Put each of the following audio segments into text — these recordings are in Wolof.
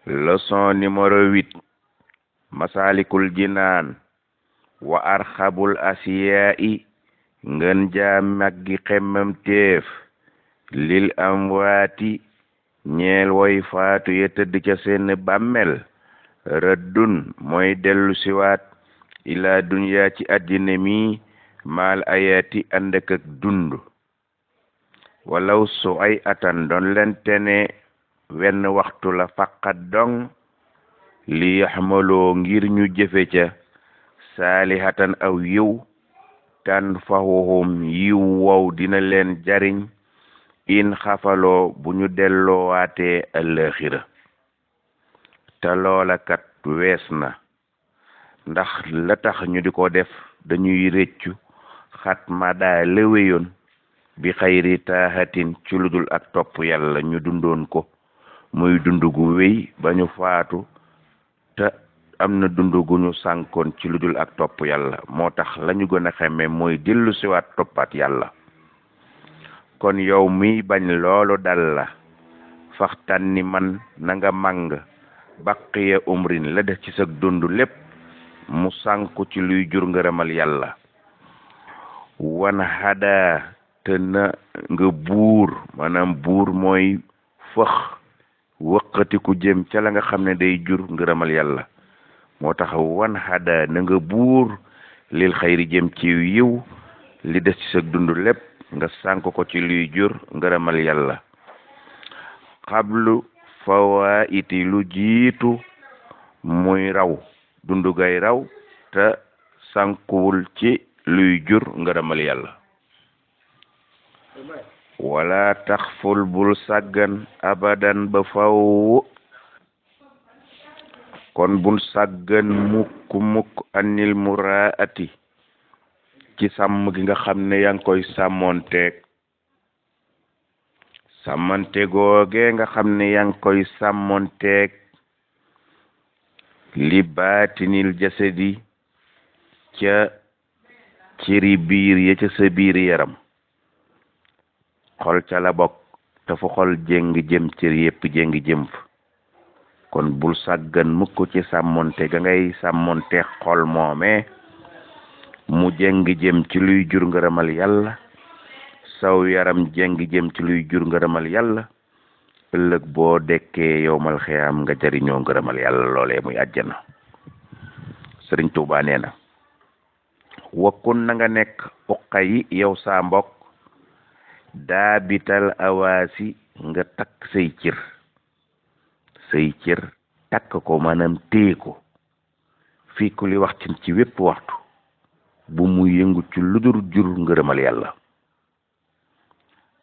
leçon numéro 8 masalikul jinaan wa arxabul asiyaa'i ngën jaa maggi xemmam téef lil amwaati ñeel woy faatu ya tëdd ca seen bàmmel rëddun mooy dellu siwaat ila dunya ci àddina mi maal ayaati ànd ak dund walaw su ay atan doon leen tene wenn waxtu la faqat dong li yaxmaloo ngir ñu jëfe ca saalihatan aw yiw tan fahuhum yiw wow dina leen jariñ in xafaloo bu ñu delloowaatee ëllëxira te loola kat wees na ndax la tax ñu di ko def dañuy rëccu xat ma daa lëwéyoon bi xayri taahatin ci ludul ak topp yàlla ñu dundoon ko muy dund gu wéy ba ñu faatu te am na dund gu ñu sànkoon ci ludul ak topp yàlla moo tax lañu gën a xemme mooy dellu siwaat toppaat yàlla kon yow miy bañ loolu dal la faxtan ni man na nga màng baqiya umrin la def ci sa dund lépp mu sànku ci luy jur ngërëmal yàlla wan hada te na nga buur maanaam buur mooy fëx wëqati ku jëm ca la nga xam ne day jur ngërëmal yàlla moo tax wan hada na nga buur lil xayri jëm ci yiw li des ci sa dund lépp nga sànk ko ci luy jur ngërëmal yàlla xablu fawaiti lu jiitu muy raw dundu gay raw te sànkuwul ci luy jur ngërëmal yàlla wala taxful bul sàggan abadan ba faw kon bul sàggan mukk anil muraati ci sàmm gi nga xam ne yaa ngi koy sàmmante googe nga xam ne yaa ngi koy sàmmonteeg li baatinil jasadi ca ciri biir ya ca sa biir yaram xol ca la bokk te fu xol jéng jëm cër yépp jéng jëm fa kon bul sàggan mukk ci sàmmonte ga ngay sàmmonte xol moome mu jéng jëm ci luy jur ngërëmal yàlla saw yaram jéng jëm ci luy jur ngërëmal yàlla ëllëg boo dekkee yowmal xiyaam nga jariñoo ngërëmal yàlla loolee muy àjjana Sëriñ Tuubaa nee na wakkun na nga nekk uqa yi yow saa mbokk daa bital awaasi nga takk say cër takk ko maanaam téye ko fii ku li waxtin ci wépp waxtu bu mu yëngu ci ludur jur ngërëmal yàlla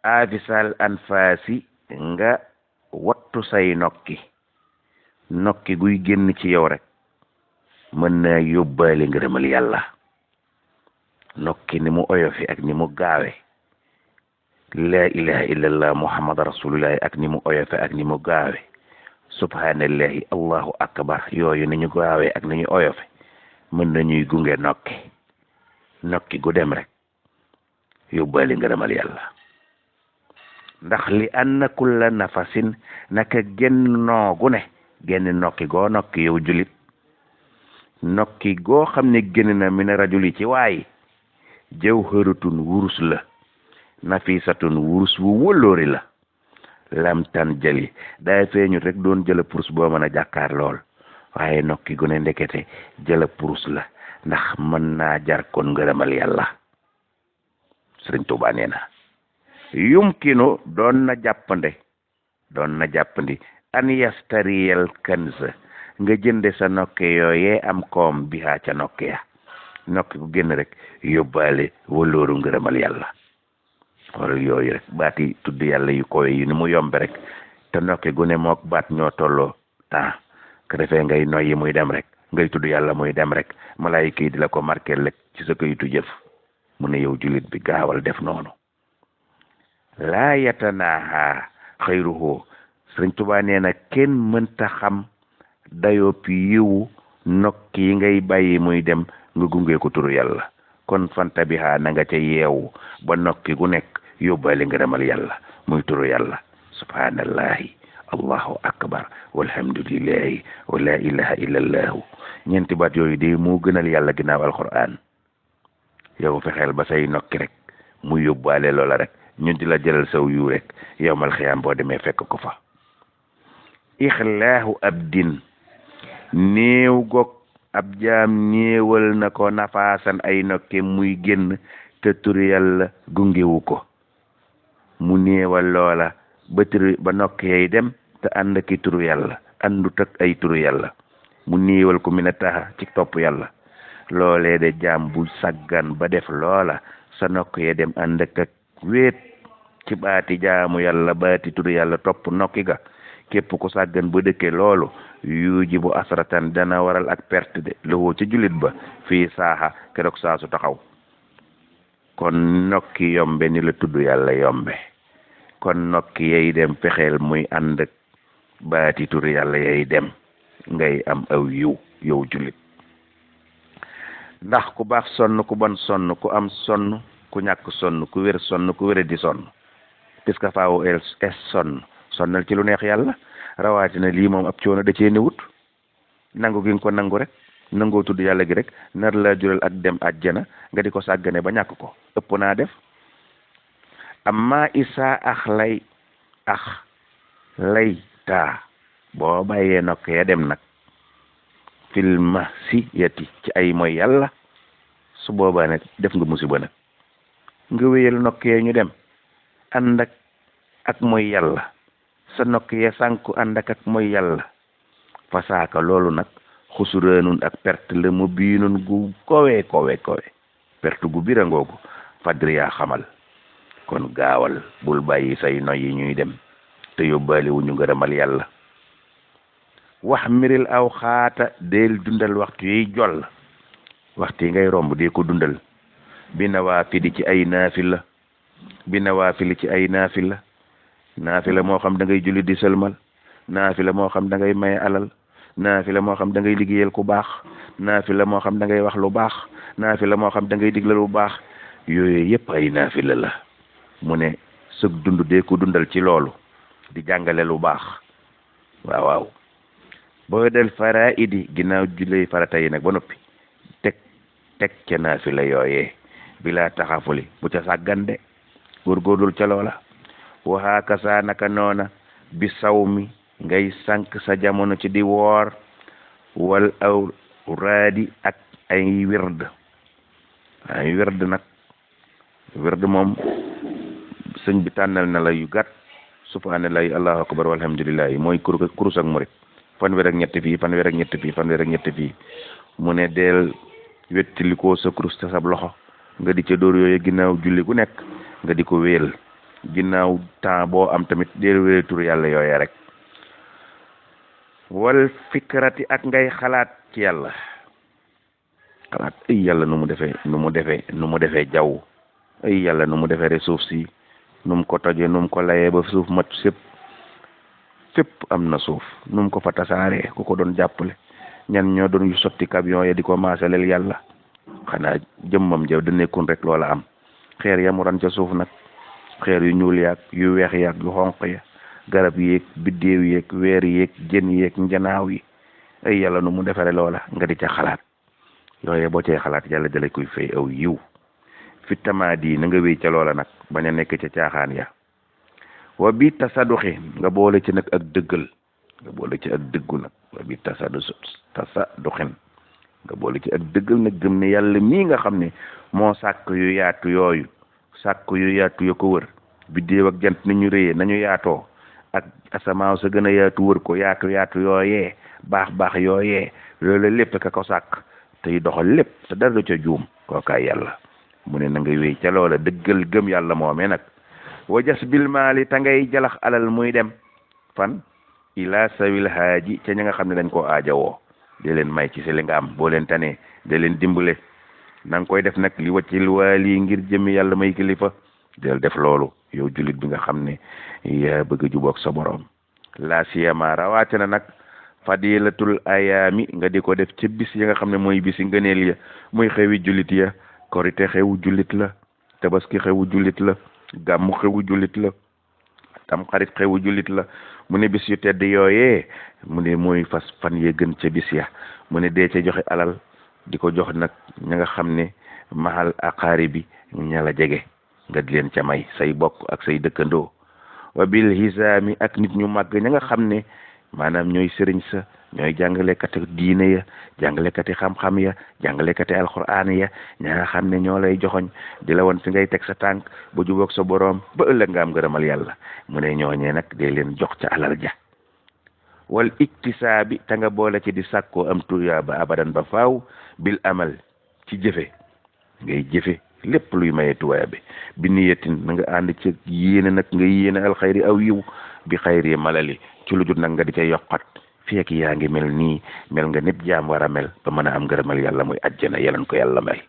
afisal anfaasi nga wattu say nokki guy génn ci yow rek mën na yóbbaale ngërëmal yàlla nokki ni mu oyofi ak ni mu gaawe laa ilaha illallah muhammad rasulullah ak ni mu oyofe ak ni mu gaawe subhanallahi allahu akbar yooyu ni ñu gaawe ak ni ñu oyofe mën nañuy gunge nokki gu dem rek yóbbaale ngërëmal yàlla ndax li anna kulla nafasin naka genn noogu ne genn nokki goo nokki yow julit nokki goo xam ne génn na min rajuli ci waay jawharatun wurus la nafisatun wurus wu wëlloori la lam tan jëli day feeñu rek doon jëla purus boo mën a jàkkaar lool waaye nokki gu ne ndekete jëla purus la ndax mën naa jar kon ngërëmal yàlla Sëriñ Tuubaa nee na yumkinu doon na jàppandi an yastariyal kanza nga jënde sa nokke yooyee am koom bihaa ca nokke ya nokki gu génn rek yóbbaale wëllooru ngërëmal yàlla xool yooyu rek baati tudd yàlla yu koy yi ni mu yombe rek te nokki gu ne mook baat ñoo tolloo temps ko defee ngay noyyi muy dem rek ngay tudd yàlla muy dem rek malaayika yi di la ko marqué rek ci sa kayitu jëf mu ne yow jullit bi gaawal def noonu laa yatanaaha xayruhu Sëriñ Tuubaa nee na kenn mënta xam dayoo pi yiwu nokki yi ngay bàyyi muy dem nga gunge ko turu yàlla kon fanta biha na nga ca yeewu ba nokki gu nekk yóbbaale ngërëmal yàlla muy turu yàlla subhanallahi allahu akbar walhamdulillahi wa la ilaha illallahu ñeenti baat yooyu de moo gënal yàlla ginnaaw alquran. yow fexeel ba say nokki rek mu yóbbaale loola rek ñun di la jëlal saw yu rek yowmal xiyaam boo demee fekk ko fa. ixlaahu abdin néew gog ab jaam néewal na ko nafaasan ay nokke muy génn te turu yàlla gungewu ko. mu néewal loola ba nokk yay dem te ànd ki turu yàlla àndut ak ay turu yàlla. mu néewal ko mi ne taxa ci topp yàlla. loolee de jaam bu saggan ba def loola sa nokk ya dem ànd ak wéet ci baati jaamu yàlla baati turu yàlla topp nokki ga. képp ku sàggan ba dëkke loolu yuji bu asratan dana waral ak perte de lowoo ca jullit ba fii saaxa keroog saa su taxaw. kon nokki yombe ni la tudd yàlla yombe. kon nokki yay dem fexeel muy ànd ak baati turu yàlla yay dem ngay am aw yiw yow jullit. ndax ku baax sonn ku bon sonn ku am sonn ku ñàkk sonn ku wér sonn ku wére di sonn puisque faaw es sonnal ci lu neex yàlla rawatina lii moom ab coono da cee newut. nangu gi nga ko nangu rek nangoo tudd yàlla gi rek nar la jural ak dem àjjana nga di ko sàggane ba ñàkk ko ëpp naa def. amma isa lay taa boo bàyyee nokk ya dem nag filma si yati ci ay mooy yàlla su boobaa nag def nga musiba nag nga wéyal nokk ya ñu dem ànd ak mooy yàlla sa nokk ya sànku ànd ak mooy yàlla fasaaka loolu nag xusuraanun ak perte la mu biinun gu kowe perte gu birangoogu fadriya xamal. kon gaawal bul bàyyi say noy yi ñuy dem te yóbbaale wu ñu ngërëmal yàlla. wax miril aw xaata del dundal waxtu yiy joll waxtu yi ngay romb dee ko dundal bi nawaafili ci ay naafila naafila moo xam da ngay julli di sëlmal naafila moo xam da ngay maye alal naafila moo xam da ngay liggéeyal ku baax naafila moo xam da ngay wax lu baax naafila moo xam da ngay digle lu baax yooyu yëpp ay naafila la. mu ne sëg dund dee ko dundal ci loolu di jàngale lu baax. waaw boo del faraidi ginnaaw julli farata yi nag ba noppi teg ca naafila yooyee bilaa taxafuli bu ca sàggande góorgóorlul ca loola. waxaaka saa naka noona bi saw mi ngay sànq sa jamono ci di woor wal aw raadi ak ay wird nag wird moom sëñ bi tànnal na la yu gàtt subhanallahi allahu akbar walhamdulillahi mooy kurus ak murit fanweer ak ñett fii mu ne deel wettalikoo sa kurus te sab loxo nga di ca dóor yooyu ginnaaw julli gu nekk nga di ko wéel ginnaaw temps boo am tamit deel wéel tur yàlla yooye rek. wal fikrati ak ngay xalaat ci yàlla xalaat ay yàlla nu mu defee jaww ay yàlla nu mu defee suuf si nu mu ko tojee nu mu ko layee ba suuf mat fépp am na suuf nu mu ko fa tasaaree ku ko doon jàppale ñan ñoo doon yu sotti camion ya di ko maasaleel yàlla xanaa jëmmam ja da nekkun rek loola am xeer ya mu ran ca suuf nag xeer yu ñuul yaag yu weex yaag yu xonq ya garab yeeg biddéew yeeg weer yeeg jën yeeg njanaaw yi ay yàlla nu mu defare loola nga di ca xalaat yooye boo cay xalaat yàlla dala koy fay aw yiw fi tamaadi na nga wéy ca loola nag bañ a nekk ca caaxaan ya. wa bi tasaduxi nga boole ci nag ak dëggal nga boole ci ak dëggu nag wa bi tasaduxin nga boole ci ak dëggal nag gëm ne yàlla mii nga xam ne moo sàkk yu yaatu yooyu sàkk yu yaatu ya ko wër biddéew ak jant ni ñu rëyee nañu yaatoo ak asamaaw sa gën a yaatu wër ko yaatu yooyee baax yooyee loolu lépp ka ko sàkk tey doxal lépp te dara du ca juum kookaay yàlla. mu ne na nga wéy ca loola dëggal gëm yàlla moomee nag. wajas bil maali ta ngay jalax alal muy dem fan ila sawil haaji ca ña nga xam ne dañ koo aajawoo de leen may ci si li nga am boo leen tanee de leen dimbale na nga koy def nag li waccil waali ngir jëmi yàlla may kilifa del def loolu yow jullit bi nga xam ne yaa bëgg a jubóog sa borom. la siyama rawaate na nag fadilatul ayaami nga di ko def ci bis yi nga xam ne mooy bisi ngëneel ya muy xewi jullit ya korite xewu jullit la tabaski xewu jullit la gàmmu xewu jullit la tam xarit xewu jullit la mu ne bis yu tedd yooyee mu ne mooy fas fan ye gën ca bis ya mu ne dee ca joxe alal di ko jox nag ña nga xam ne mahal aqaari bi ña la jege nga di leen ca may say bokk ak say dëkkandoo wa bil hisaami ak nit ñu màgg ña nga xam ne maanaam ñooy sëriñ sa ñooy jàngalekati diine ya jàngalekati xam-xam ya jàngalekati alxuraan ya ña nga xam ne ñoo lay joxoñ di la woon fi ngay teg sa tànk ba jubóog sa boroom ba ëllëg nga am gërëmal yàlla mu ne ñooñee nag dee leen jox ca alal ja wal iktisaabi te nga boole ci di sàkkoo am tuyaaba abadan ba faaw bil amal ci jëfe ngay jëfe lépp luy maye tuyaaba bi niyatin na nga ànd ci yéene nag nga yéene alxayri aw yiw bi xayri malali ci lu jut nag nga di ca yokkat fekk yaa ngi mel nii mel nga nit jaam war a mel ba mën a am ngërëmal yàlla muy àjjana yelan ko yàlla may